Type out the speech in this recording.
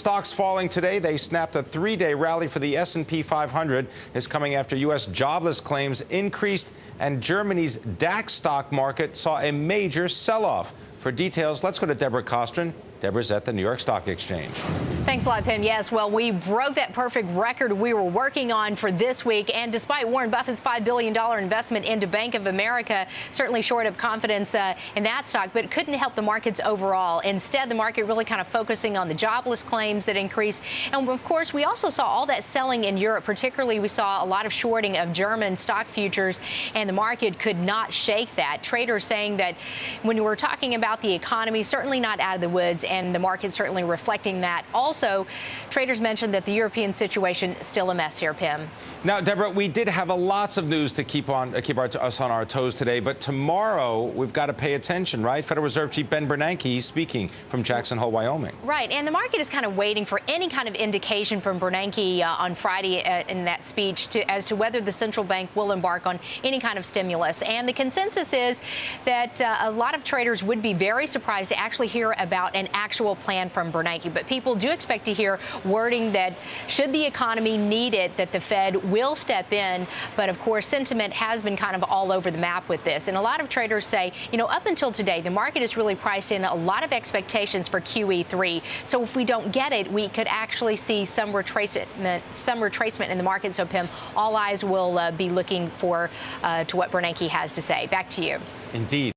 Stocks falling today. They snapped a three-day rally for the S&P 500 is coming after U.S. jobless claims increased and Germany's DAX stock market saw a major sell-off. For details, let's go to Deborah Kostroun. Deborah's at the New York Stock Exchange. Thanks a lot, Pimm. Yes, well, we broke that perfect record we were working on for this week. And despite Warren Buffett's $5 billion investment into Bank of America, certainly shored up confidence in that stock, but it couldn't help the markets overall. Instead, the market really kind of focusing on the jobless claims that increased. And of course, we also saw all that selling in Europe. Particularly, we saw a lot of shorting of German stock futures, and the market could not shake that. Traders saying that when we're talking about the economy, certainly not out of the woods, and the market certainly reflecting that. Also, traders mentioned that the European situation is still a mess here, Pimm. Now, Deborah, we did have lots of news to keep us on our toes today, but tomorrow we've got to pay attention, right? Federal Reserve Chief Ben Bernanke speaking from Jackson Hole, Wyoming. Right, and the market is kind of waiting for any kind of indication from Bernanke on Friday in that speech as to whether the central bank will embark on any kind of stimulus. And the consensus is that a lot of traders would be very surprised to actually hear about an actual plan from Bernanke. But people do expect to hear wording that should the economy need it, that the Fed will step in. But of course, sentiment has been kind of all over the map with this. And a lot of traders say, you know, up until today, the market has really priced in a lot of expectations for QE3. So if we don't get it, we could actually see some retracement in the market. So, Pimm, all eyes will be looking for to what Bernanke has to say. Back to you. Indeed.